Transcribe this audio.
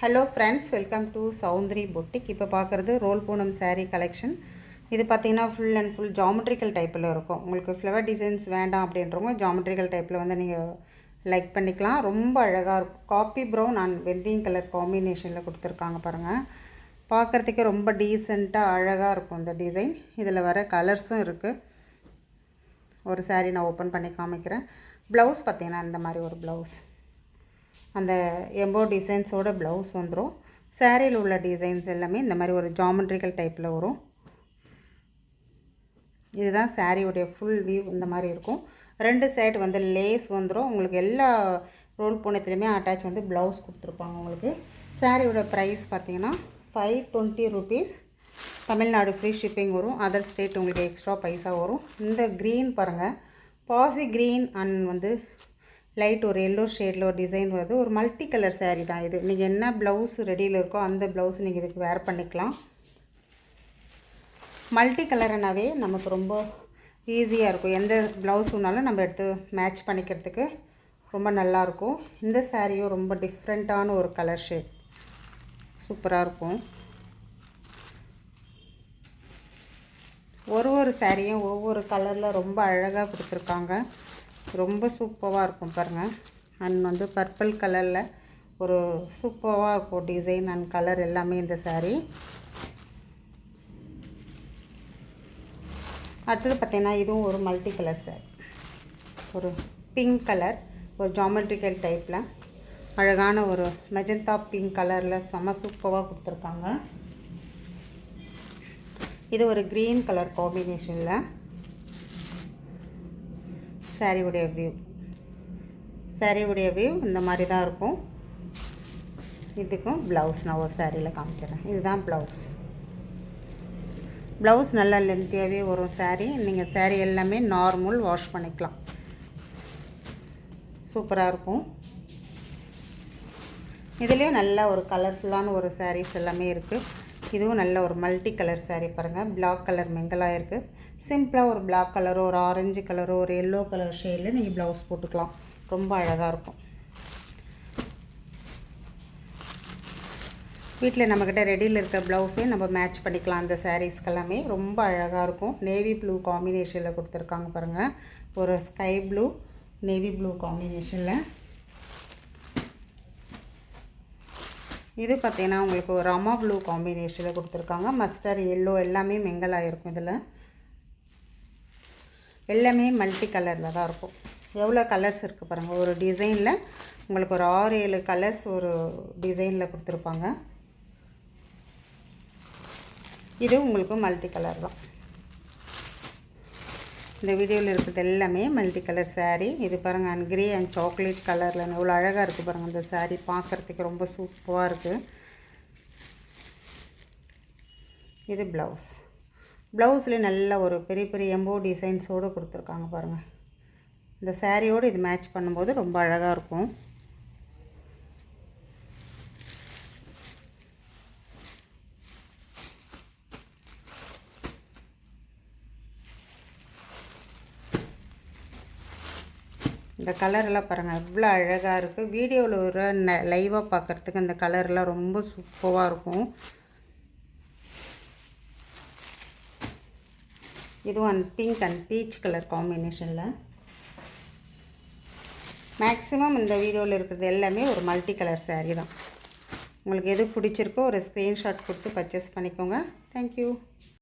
Hello friends, welcome to Soundari boutique. இப்போ பார்க்குறது role Poonam saree collection. இது பார்த்திங்கன்னா ஃபுல் அண்ட் ஃபுல் ஜாமெட்ரிக்கல் டைப்பில் இருக்கும். உங்களுக்கு ஃப்ளவர் டிசைன்ஸ் வேண்டாம் அப்படின்றவங்க ஜாமெட்ரிக்கல் டைப்பில் வந்து நீங்கள் லைக் பண்ணிக்கலாம். ரொம்ப அழகாக இருக்கும். காப்பி ப்ரௌன் அண்ட் வெந்தயம் கலர் காம்பினேஷனில் கொடுத்துருக்காங்க பாருங்கள். பார்க்குறதுக்கே ரொம்ப டீசெண்டாக அழகாக இருக்கும் இந்த டிசைன். இதில் வர கலர்ஸும் இருக்குது. ஒரு saree நான் ஓப்பன் பண்ணி காமிக்கிறேன். ப்ளவுஸ் பார்த்திங்கன்னா இந்த மாதிரி ஒரு ப்ளவுஸ், அந்த எம்போ டிசைன்ஸோட ப்ளவுஸ் வந்துடும். சாரியில் உள்ள டிசைன்ஸ் எல்லாமே இந்த மாதிரி ஒரு ஜாமெட்ரிக்கல் டைப்பில் வரும். இதுதான் சாரியோடைய ஃபுல் வியூ. இந்த மாதிரி இருக்கும். ரெண்டு சைடு வந்து லேஸ் வந்துடும். உங்களுக்கு எல்லா ரோல் பூனத்துலேயுமே அட்டாச் வந்து ப்ளவுஸ் கொடுத்துருப்பாங்க. உங்களுக்கு சாரியோட ப்ரைஸ் பார்த்திங்கன்னா 520 ருபீஸ். தமிழ்நாடு ஃப்ரீ ஷிப்பிங் வரும். அதர் ஸ்டேட் உங்களுக்கு எக்ஸ்ட்ரா பைசா வரும். இந்த க்ரீன் பாருங்கள், பாசி க்ரீன் அண்ட் வந்து லைட் ஒரு எல்லோ ஷேடில் ஒரு டிசைன் வருது. ஒரு மல்டி கலர் saree தான் இது. நீங்கள் என்ன ப்ளவுஸ் ரெடியில் இருக்கோ அந்த ப்ளவுஸ் நீங்கள் இதுக்கு வேர் பண்ணிக்கலாம். மல்டி கலர்னாவே நமக்கு ரொம்ப ஈஸியாக இருக்கும். எந்த ப்ளவுஸ் வேணாலும் நம்ம எடுத்து மேட்ச் பண்ணிக்கிறதுக்கு ரொம்ப நல்லாயிருக்கும். இந்த சாரியும் ரொம்ப டிஃப்ரெண்ட்டான ஒரு கலர் ஷேட், சூப்பராக இருக்கும். ஒரு சாரியும் ஒவ்வொரு கலரில் ரொம்ப அழகாக கொடுத்துருக்காங்க. ரொம்ப சூப்பராக இருக்கும் பாருங்கள். அண்ட் வந்து பர்பிள் கலரில் ஒரு சூப்பராக இருக்கும் டிசைன் அண்ட் கலர் எல்லாமே இந்த saree. அடுத்தது பார்த்திங்கன்னா இதுவும் ஒரு மல்டி கலர் saree. ஒரு பிங்க் கலர், ஒரு ஜாமெட்ரிக்கல் டைப்பில் அழகான ஒரு மெஜந்தா பிங்க் கலரில் செம சூப்பராக கொடுத்துருக்காங்க. இது ஒரு க்ரீன் கலர் காம்பினேஷனில் சாரியுடைய வியூ இந்த மாதிரி தான் இருக்கும். இதுக்கும் ப்ளவுஸ் நான் ஒரு சாரியில் காமிச்சிடுறேன். இதுதான் ப்ளவுஸ் நல்லா லென்த்தியாகவே வரும் saree. நீங்கள் saree எல்லாமே நார்மல் வாஷ் பண்ணிக்கலாம். சூப்பராக இருக்கும். இதுலேயும் நல்ல ஒரு கலர்ஃபுல்லான ஒரு sarees எல்லாமே இருக்குது. இதுவும் நல்ல ஒரு மல்டி கலர் saree பாருங்கள். பிளாக் கலர் மெங்கலாக இருக்குது. சிம்பிளாக ஒரு பிளாக் கலரோ ஒரு ஆரஞ்சு கலரோ ஒரு எல்லோ கலர் ஷேடில் நீங்கள் ப்ளவுஸ் போட்டுக்கலாம். ரொம்ப அழகாக இருக்கும். வீட்டில் நம்மக்கிட்ட ரெடியில் இருக்க ப்ளவுஸே நம்ம மேட்ச் பண்ணிக்கலாம். அந்த சாரீஸ்க்கு எல்லாமே ரொம்ப அழகாக இருக்கும். நேவி ப்ளூ காம்பினேஷனில் கொடுத்துருக்காங்க பாருங்கள். ஒரு ஸ்கை ப்ளூ நேவி ப்ளூ காம்பினேஷனில். இது பார்த்திங்கன்னா உங்களுக்கு ஒரு ரமா ப்ளூ காம்பினேஷனில் கொடுத்துருக்காங்க. மஸ்டர் எல்லோ எல்லாமே மிங்கல் ஆகிருக்கும். இதில் எல்லாமே மல்டி கலரில் தான் இருக்கும். எவ்வளோ கலர்ஸ் இருக்குது பாருங்கள். ஒரு டிசைனில் உங்களுக்கு ஒரு 6-7 கலர்ஸ் ஒரு டிசைனில் கொடுத்துருப்பாங்க. இது உங்களுக்கு மல்டி கலர் தான். இந்த வீடியோவில் இருக்கிறது எல்லாமே மல்டி கலர் saree. இது பாருங்கள், அண்ட் கிரே அண்ட் சாக்லேட் கலரில் எவ்வளோ அழகாக இருக்குது பாருங்கள். இந்த saree பார்க்குறதுக்கு ரொம்ப சூப்பராக இருக்குது. இது ப்ளவுஸில் நல்ல ஒரு பெரிய பெரிய எம்போ டிசைன்ஸோடு கொடுத்துருக்காங்க பாருங்கள். இந்த சாரியோடு இது மேட்ச் பண்ணும்போது ரொம்ப அழகாக இருக்கும். இந்த கலரெல்லாம் பாருங்கள் எவ்வளோ அழகாக இருக்குது. வீடியோவில் ஒரு லைவாக பார்க்குறதுக்கு இந்த கலரெலாம் ரொம்ப சூப்பராக இருக்கும். இதுவும் பிங்க் அண்ட் பீச் கலர் காம்பினேஷனில். மேக்ஸிமம் இந்த வீடியோவில் இருக்கிறது எல்லாமே ஒரு மல்டி கலர் saree தான். உங்களுக்கு எது பிடிச்சிருக்கோ ஒரு ஸ்க்ரீன்ஷாட் கொடுத்து பர்ச்சேஸ் பண்ணிக்கோங்க. தேங்க்யூ.